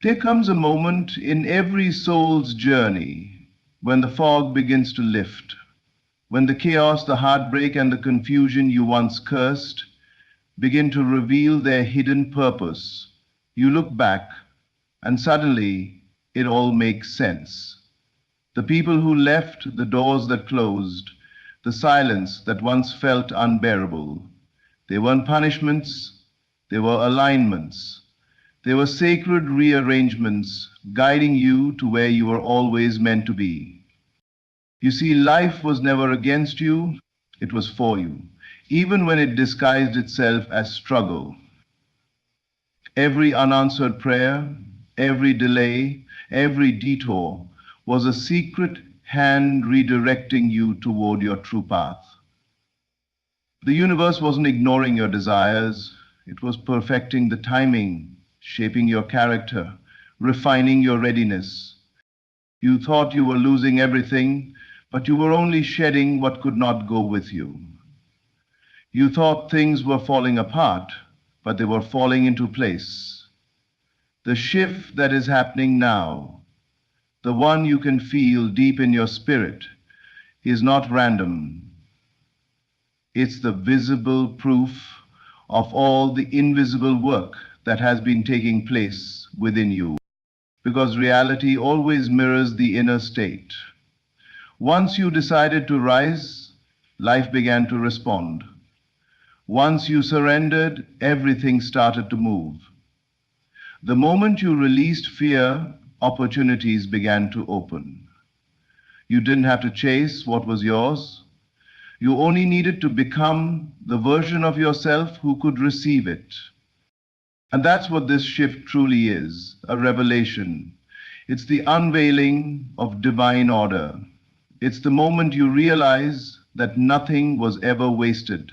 There comes a moment in every soul's journey when the fog begins to lift, when the chaos, the heartbreak, and the confusion you once cursed begin to reveal their hidden purpose. You look back, and suddenly it all makes sense. The people who left, the doors that closed, the silence that once felt unbearable. They weren't punishments, they were alignments. They were sacred rearrangements guiding you to where you were always meant to be. You see, life was never against you, it was for you, even when it disguised itself as struggle. Every unanswered prayer, every delay, every detour was a secret hand redirecting you toward your true path. The universe wasn't ignoring your desires, it was perfecting the timing, shaping your character, refining your readiness. You thought you were losing everything, but you were only shedding what could not go with you. You thought things were falling apart, but they were falling into place. The shift that is happening now, the one you can feel deep in your spirit, is not random. It's the visible proof of all the invisible work that has been taking place within you, because reality always mirrors the inner state. Once you decided to rise, life began to respond. Once you surrendered, everything started to move. The moment you released fear, opportunities began to open. You didn't have to chase what was yours. You only needed to become the version of yourself who could receive it. And that's what this shift truly is, a revelation. It's the unveiling of divine order. It's the moment you realize that nothing was ever wasted.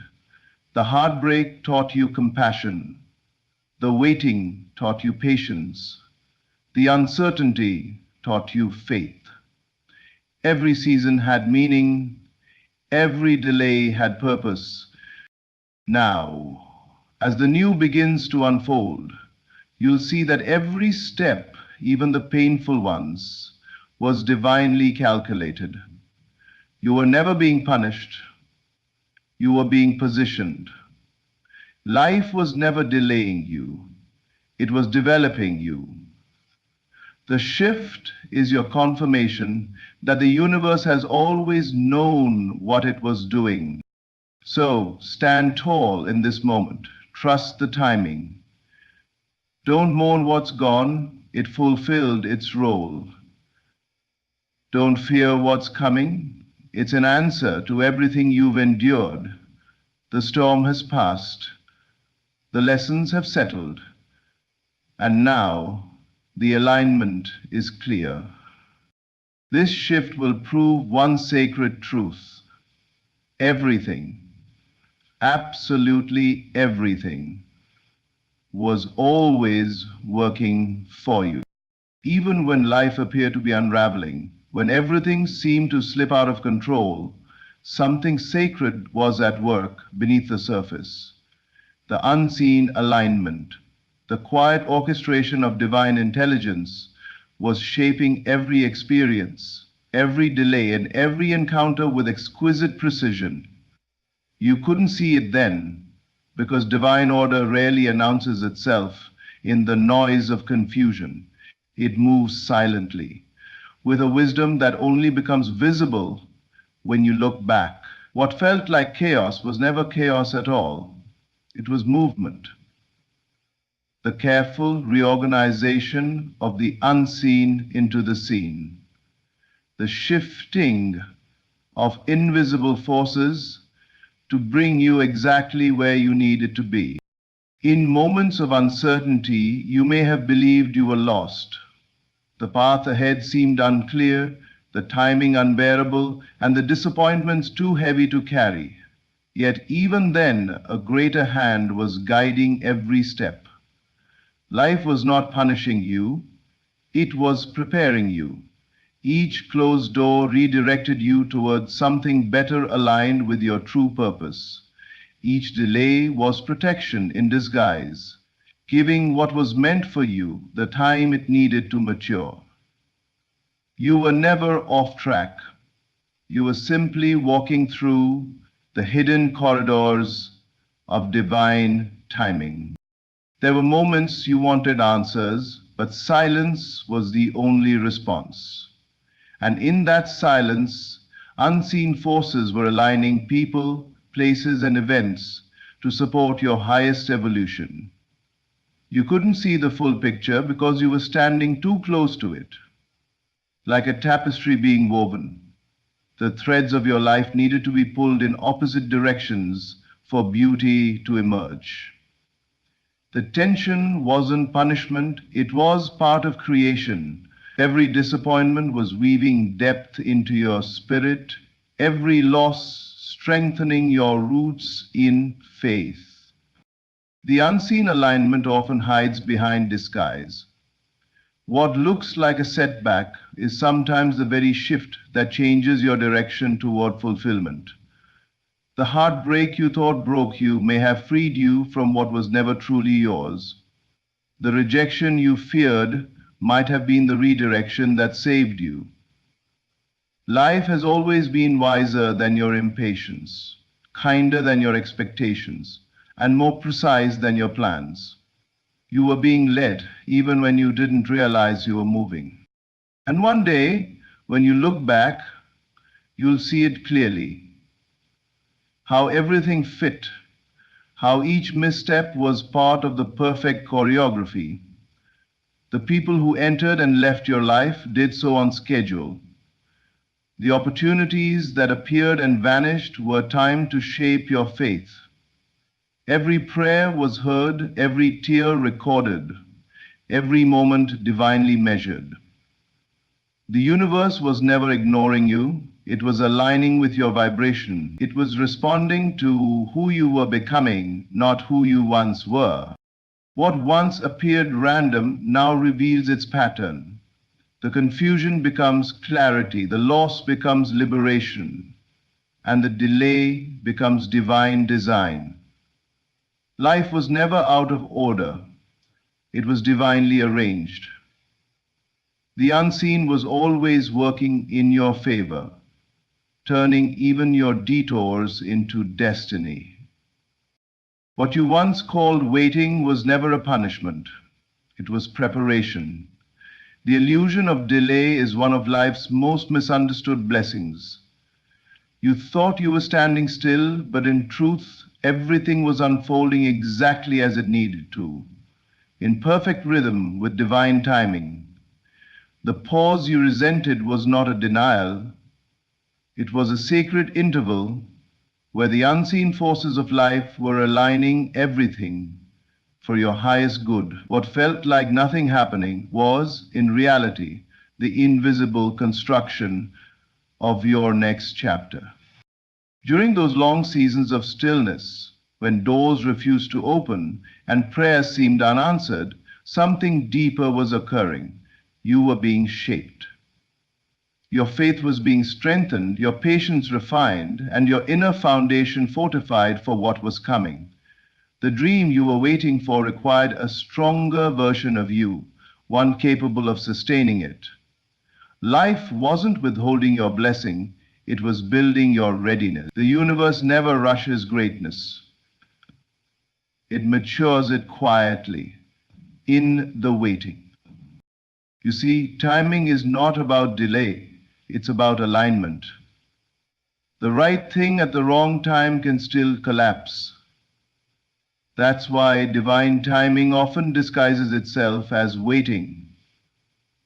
The heartbreak taught you compassion. The waiting taught you patience. The uncertainty taught you faith. Every season had meaning. Every delay had purpose. Now, as the new begins to unfold, you'll see that every step, even the painful ones, was divinely calculated. You were never being punished. You were being positioned. Life was never delaying you. It was developing you. The shift is your confirmation that the universe has always known what it was doing. So stand tall in this moment. Trust the timing. Don't mourn what's gone. It fulfilled its role. Don't fear what's coming. It's an answer to everything you've endured. The storm has passed. The lessons have settled. And now the alignment is clear. This shift will prove one sacred truth. Everything, absolutely everything, was always working for you. Even when life appeared to be unraveling, when everything seemed to slip out of control, something sacred was at work beneath the surface. The unseen alignment, the quiet orchestration of divine intelligence was shaping every experience, every delay, and every encounter with exquisite precision. You couldn't see it then, because divine order rarely announces itself in the noise of confusion. It moves silently, with a wisdom that only becomes visible when you look back. What felt like chaos was never chaos at all. It was movement. The careful reorganization of the unseen into the seen. The shifting of invisible forces to bring you exactly where you needed to be. In moments of uncertainty, you may have believed you were lost. The path ahead seemed unclear, the timing unbearable, and the disappointments too heavy to carry. Yet even then, a greater hand was guiding every step. Life was not punishing you, it was preparing you. Each closed door redirected you towards something better aligned with your true purpose. Each delay was protection in disguise. giving what was meant for you the time it needed to mature. You were never off track. You were simply walking through the hidden corridors of divine timing. There were moments you wanted answers, but silence was the only response. And in that silence, unseen forces were aligning people, places, and events to support your highest evolution. You couldn't see the full picture because you were standing too close to it. Like a tapestry being woven, the threads of your life needed to be pulled in opposite directions for beauty to emerge. The tension wasn't punishment, it was part of creation. Every disappointment was weaving depth into your spirit, every loss strengthening your roots in faith. The unseen alignment often hides behind disguise. What looks like a setback is sometimes the very shift that changes your direction toward fulfillment. The heartbreak you thought broke you may have freed you from what was never truly yours. The rejection you feared might have been the redirection that saved you. Life has always been wiser than your impatience, kinder than your expectations, and more precise than your plans. You were being led even when you didn't realize you were moving. And one day, when you look back, you'll see it clearly. How everything fit, how each misstep was part of the perfect choreography. The people who entered and left your life did so on schedule. The opportunities that appeared and vanished were timed to shape your faith. Every prayer was heard, every tear recorded, every moment divinely measured. The universe was never ignoring you. It was aligning with your vibration. It was responding to who you were becoming, not who you once were. What once appeared random now reveals its pattern. The confusion becomes clarity, the loss becomes liberation, and the delay becomes divine design. Life was never out of order. It was divinely arranged. The unseen was always working in your favor, turning even your detours into destiny. What you once called waiting was never a punishment. It was preparation. The illusion of delay is one of life's most misunderstood blessings. You thought you were standing still, but in truth, everything was unfolding exactly as it needed to, in perfect rhythm with divine timing. The pause you resented was not a denial. It was a sacred interval where the unseen forces of life were aligning everything for your highest good. What felt like nothing happening was, in reality, the invisible construction of your next chapter. During those long seasons of stillness, when doors refused to open and prayers seemed unanswered, something deeper was occurring. You were being shaped. Your faith was being strengthened, your patience refined, and your inner foundation fortified for what was coming. The dream you were waiting for required a stronger version of you, one capable of sustaining it. Life wasn't withholding your blessing, it was building your readiness. The universe never rushes greatness. It matures it quietly, in the waiting. You see, timing is not about delay, it's about alignment. The right thing at the wrong time can still collapse. That's why divine timing often disguises itself as waiting.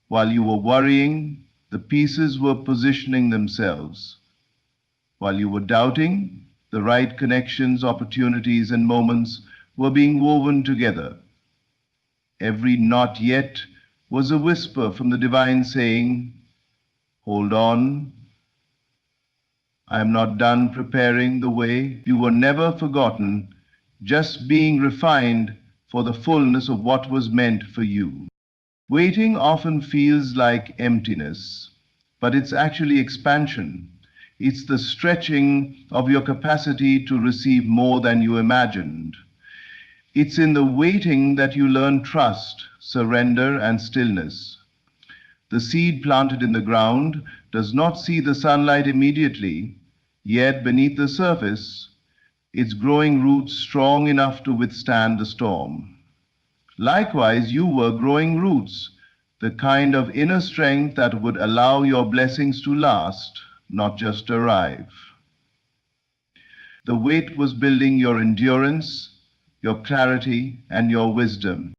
While you were worrying, the pieces were positioning themselves. While you were doubting, the right connections, opportunities, and moments were being woven together. Every not yet was a whisper from the divine saying, "Hold on, I am not done preparing the way." You were never forgotten, just being refined for the fullness of what was meant for you. Waiting often feels like emptiness, but it's actually expansion. It's the stretching of your capacity to receive more than you imagined. It's in the waiting that you learn trust, surrender, and stillness. The seed planted in the ground does not see the sunlight immediately, yet beneath the surface, its growing roots strong enough to withstand the storm. Likewise, you were growing roots, the kind of inner strength that would allow your blessings to last, not just arrive. The weight was building your endurance, your clarity, and your wisdom.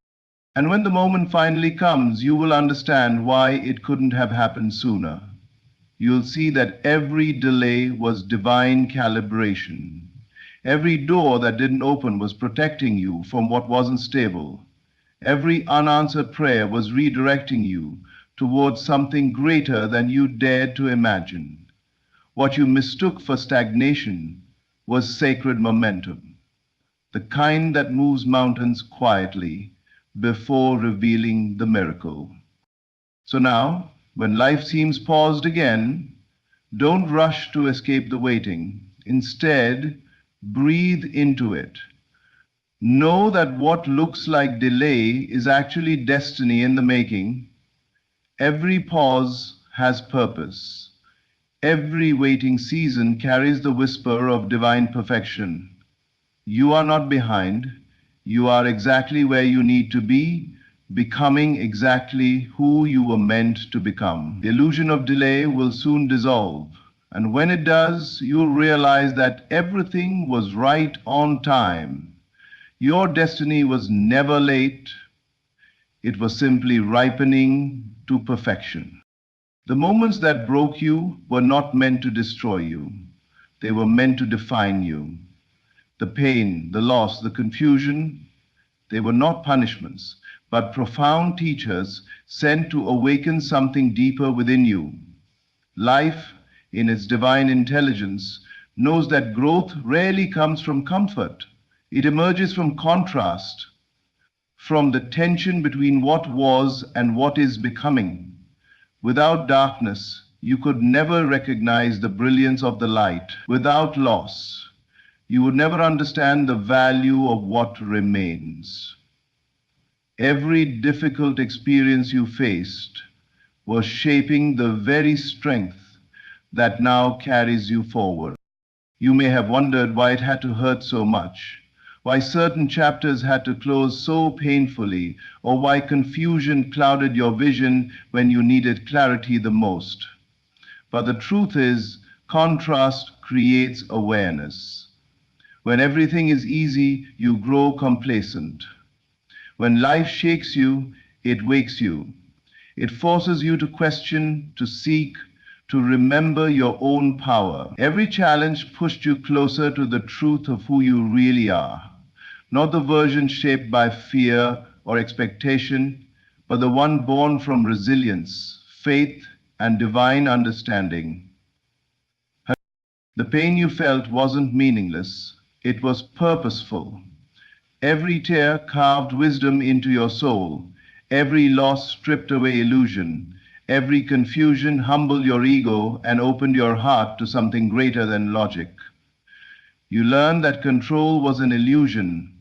And when the moment finally comes, you will understand why it couldn't have happened sooner. You'll see that every delay was divine calibration. Every door that didn't open was protecting you from what wasn't stable. Every unanswered prayer was redirecting you towards something greater than you dared to imagine. What you mistook for stagnation was sacred momentum, the kind that moves mountains quietly before revealing the miracle. So now, when life seems paused again, don't rush to escape the waiting. Instead, breathe into it. Know that what looks like delay is actually destiny in the making. Every pause has purpose. Every waiting season carries the whisper of divine perfection. You are not behind. You are exactly where you need to be, becoming exactly who you were meant to become. The illusion of delay will soon dissolve. And when it does, you'll realize that everything was right on time. Your destiny was never late. It was simply ripening to perfection. The moments that broke you were not meant to destroy you. They were meant to define you. The pain, the loss, the confusion, they were not punishments, but profound teachers sent to awaken something deeper within you. Life, in its divine intelligence, knows that growth rarely comes from comfort. It emerges from contrast, from the tension between what was and what is becoming. Without darkness, you could never recognize the brilliance of the light. Without loss, you would never understand the value of what remains. Every difficult experience you faced was shaping the very strength that now carries you forward. You may have wondered why it had to hurt so much, why certain chapters had to close so painfully, or why confusion clouded your vision when you needed clarity the most. But the truth is, contrast creates awareness. When everything is easy, you grow complacent. When life shakes you, it wakes you. It forces you to question, to seek, to remember your own power. Every challenge pushed you closer to the truth of who you really are. Not the version shaped by fear or expectation, but the one born from resilience, faith, and divine understanding. The pain you felt wasn't meaningless, it was purposeful. Every tear carved wisdom into your soul. Every loss stripped away illusion. Every confusion humbled your ego and opened your heart to something greater than logic. You learned that control was an illusion,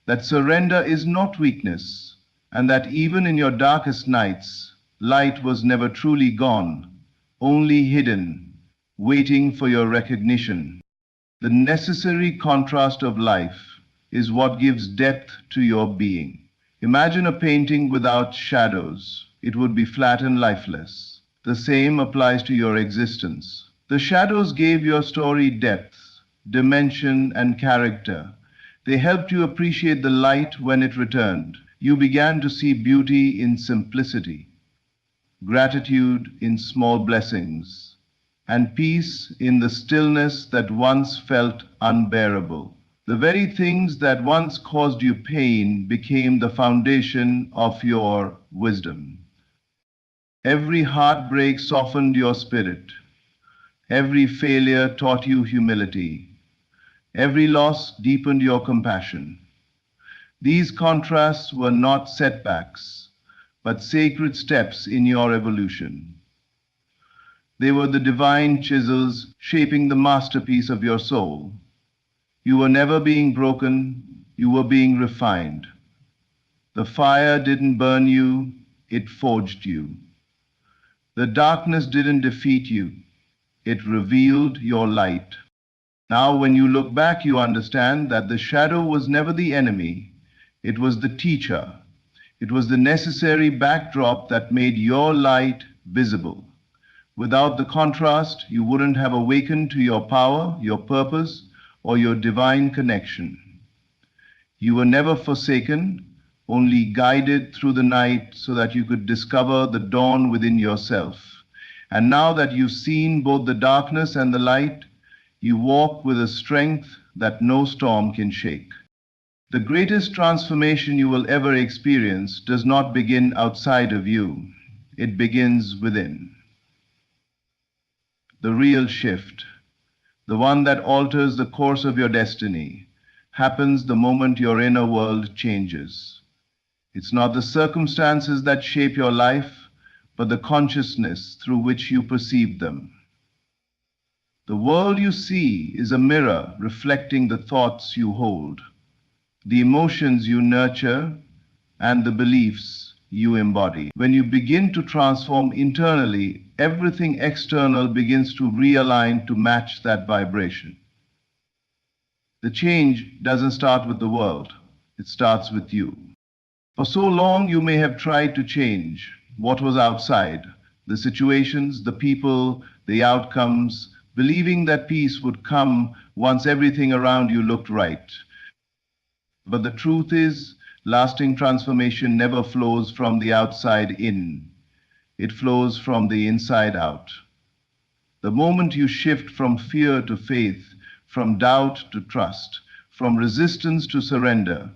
that surrender is not weakness, and that even in your darkest nights, light was never truly gone, only hidden, waiting for your recognition. The necessary contrast of life is what gives depth to your being. Imagine a painting without shadows. It would be flat and lifeless. The same applies to your existence. The shadows gave your story depth, dimension, and character. They helped you appreciate the light when it returned. You began to see beauty in simplicity, gratitude in small blessings, and peace in the stillness that once felt unbearable. The very things that once caused you pain became the foundation of your wisdom. Every heartbreak softened your spirit. Every failure taught you humility. Every loss deepened your compassion. These contrasts were not setbacks, but sacred steps in your evolution. They were the divine chisels shaping the masterpiece of your soul. You were never being broken, you were being refined. The fire didn't burn you, it forged you. The darkness didn't defeat you, it revealed your light. Now, when you look back, you understand that the shadow was never the enemy, it was the teacher. It was the necessary backdrop that made your light visible. Without the contrast, you wouldn't have awakened to your power, your purpose, or your divine connection. You were never forsaken, only guided through the night so that you could discover the dawn within yourself. And now that you've seen both the darkness and the light, you walk with a strength that no storm can shake. The greatest transformation you will ever experience does not begin outside of you. It begins within. The real shift, the one that alters the course of your destiny, happens the moment your inner world changes. It's not the circumstances that shape your life, but the consciousness through which you perceive them. The world you see is a mirror reflecting the thoughts you hold, the emotions you nurture, and the beliefs you embody. When you begin to transform internally, everything external begins to realign to match that vibration. The change doesn't start with the world, it starts with you. For so long, you may have tried to change what was outside, the situations, the people, the outcomes, believing that peace would come once everything around you looked right. But the truth is, lasting transformation never flows from the outside in. It flows from the inside out. The moment you shift from fear to faith, from doubt to trust, from resistance to surrender,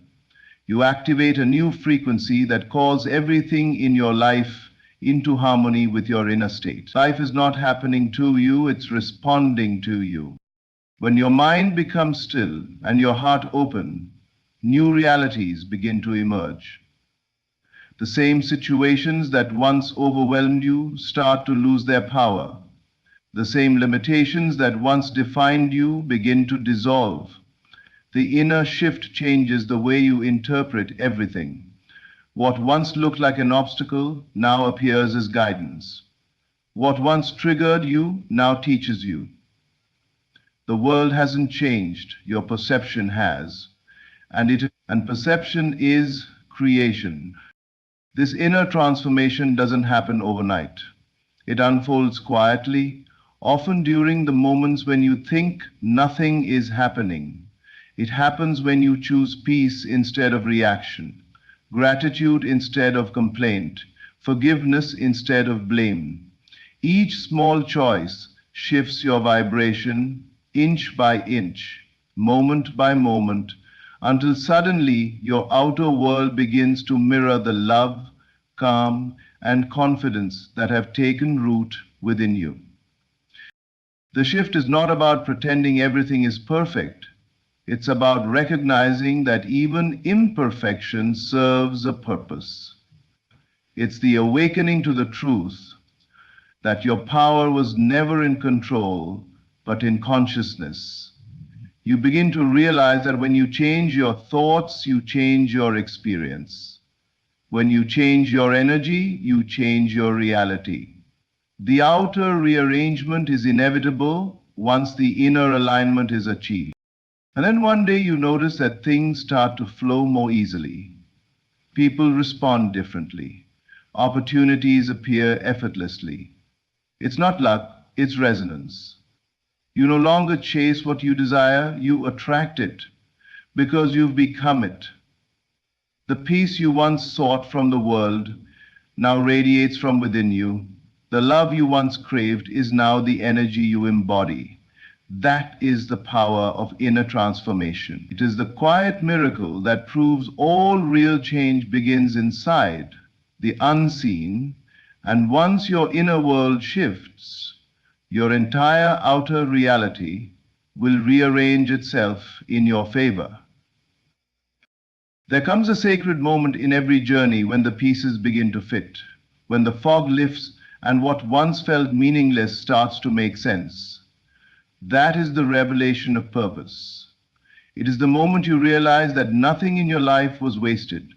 you activate a new frequency that calls everything in your life into harmony with your inner state. Life is not happening to you, it's responding to you. When your mind becomes still and your heart open, new realities begin to emerge. The same situations that once overwhelmed you start to lose their power. The same limitations that once defined you begin to dissolve. The inner shift changes the way you interpret everything. What once looked like an obstacle now appears as guidance. What once triggered you now teaches you. The world hasn't changed, your perception has. And perception is creation. This inner transformation doesn't happen overnight. It unfolds quietly, often during the moments when you think nothing is happening. It happens when you choose peace instead of reaction, gratitude instead of complaint, forgiveness instead of blame. Each small choice shifts your vibration inch by inch, moment by moment, until suddenly your outer world begins to mirror the love, calm, and confidence that have taken root within you. The shift is not about pretending everything is perfect. It's about recognizing that even imperfection serves a purpose. It's the awakening to the truth that your power was never in control, but in consciousness. You begin to realize that when you change your thoughts, you change your experience. When you change your energy, you change your reality. The outer rearrangement is inevitable once the inner alignment is achieved. And then one day you notice that things start to flow more easily. People respond differently. Opportunities appear effortlessly. It's not luck, it's resonance. You no longer chase what you desire, you attract it because you've become it. The peace you once sought from the world now radiates from within you. The love you once craved is now the energy you embody. That is the power of inner transformation. It is the quiet miracle that proves all real change begins inside, the unseen, and once your inner world shifts, your entire outer reality will rearrange itself in your favor. There comes a sacred moment in every journey when the pieces begin to fit, when the fog lifts and what once felt meaningless starts to make sense. That is the revelation of purpose. It is the moment you realize that nothing in your life was wasted,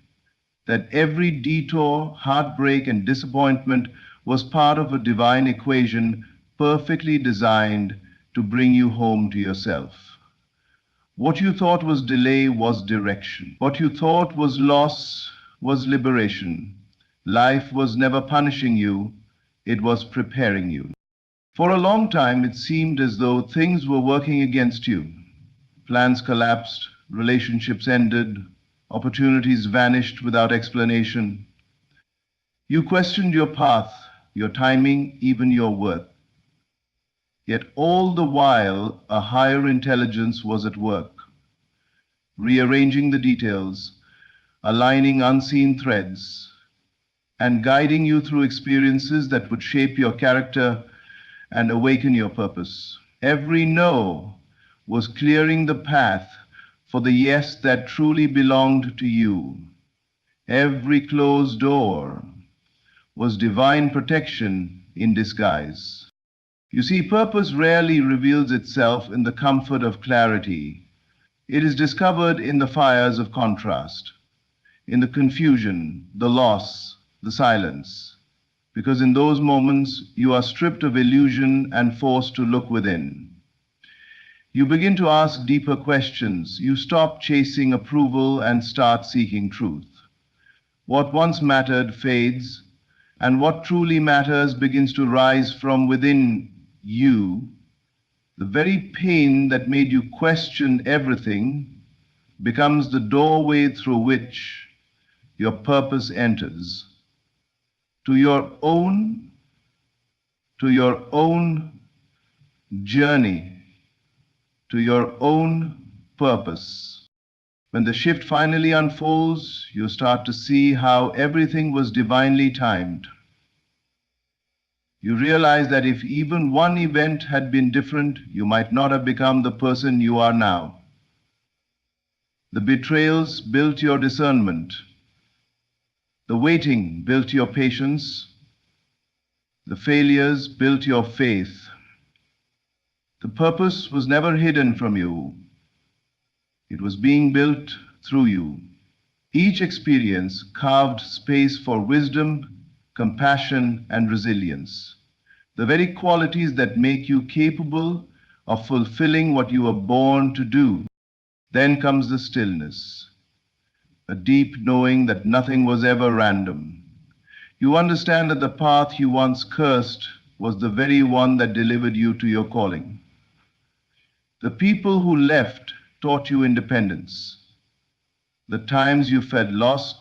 that every detour, heartbreak, and disappointment was part of a divine equation perfectly designed to bring you home to yourself. What you thought was delay was direction. What you thought was loss was liberation. Life was never punishing you, it was preparing you. For a long time, it seemed as though things were working against you. Plans collapsed, relationships ended, opportunities vanished without explanation. You questioned your path, your timing, even your worth. Yet all the while, a higher intelligence was at work, rearranging the details, aligning unseen threads, and guiding you through experiences that would shape your character and awaken your purpose. Every no was clearing the path for the yes that truly belonged to you. Every closed door was divine protection in disguise. You see, purpose rarely reveals itself in the comfort of clarity. It is discovered in the fires of contrast, in the confusion, the loss, the silence, because in those moments you are stripped of illusion and forced to look within. You begin to ask deeper questions. You stop chasing approval and start seeking truth. What once mattered fades, and what truly matters begins to rise from within you. The very pain that made you question everything becomes the doorway through which your purpose enters. To your own journey, to your own purpose. When the shift finally unfolds, you start to see how everything was divinely timed. You realize that if even one event had been different, you might not have become the person you are now. The betrayals built your discernment. The waiting built your patience. The failures built your faith. The purpose was never hidden from you. It was being built through you. Each experience carved space for wisdom, compassion, and resilience, the very qualities that make you capable of fulfilling what you were born to do. Then comes the stillness, a deep knowing that nothing was ever random. You understand that the path you once cursed was the very one that delivered you to your calling. The people who left taught you independence. The times you felt lost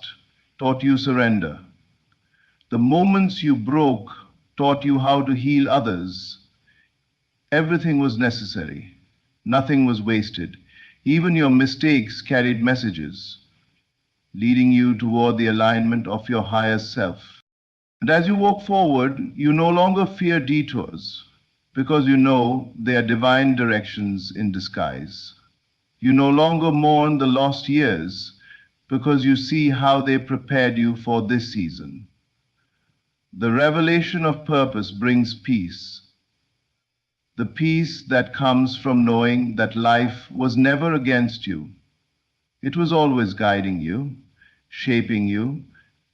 taught you surrender. The moments you broke taught you how to heal others. Everything was necessary. Nothing was wasted. Even your mistakes carried messages, leading you toward the alignment of your higher self. And as you walk forward, you no longer fear detours, because you know they are divine directions in disguise. You no longer mourn the lost years, because you see how they prepared you for this season. The revelation of purpose brings peace, the peace that comes from knowing that life was never against you. It was always guiding you, shaping you,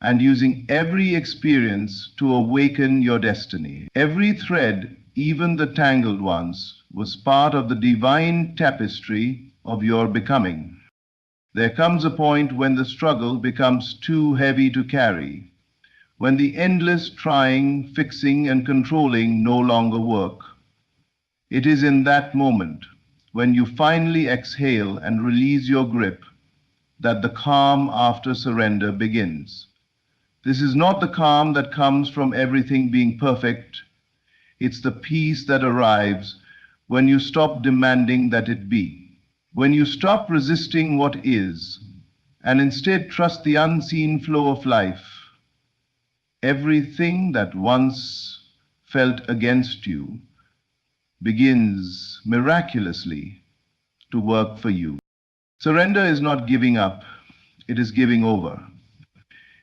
and using every experience to awaken your destiny. Every thread, even the tangled ones, was part of the divine tapestry of your becoming. There comes a point when the struggle becomes too heavy to carry, when the endless trying, fixing, and controlling no longer work. It is in that moment, when you finally exhale and release your grip, that the calm after surrender begins. This is not the calm that comes from everything being perfect. It's the peace that arrives when you stop demanding that it be, when you stop resisting what is, and instead trust the unseen flow of life. Everything that once felt against you begins miraculously to work for you. Surrender is not giving up, it is giving over.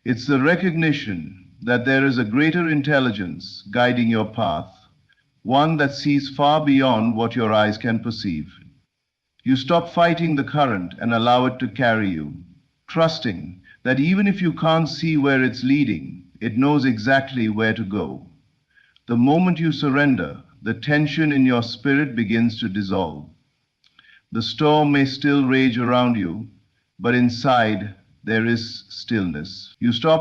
It's the recognition that there is a greater intelligence guiding your path, one that sees far beyond what your eyes can perceive. You stop fighting the current and allow it to carry you, trusting that even if you can't see where it's leading, it knows exactly where to go. The moment you surrender, the tension in your spirit begins to dissolve. The storm may still rage around you, but inside there is stillness. You stop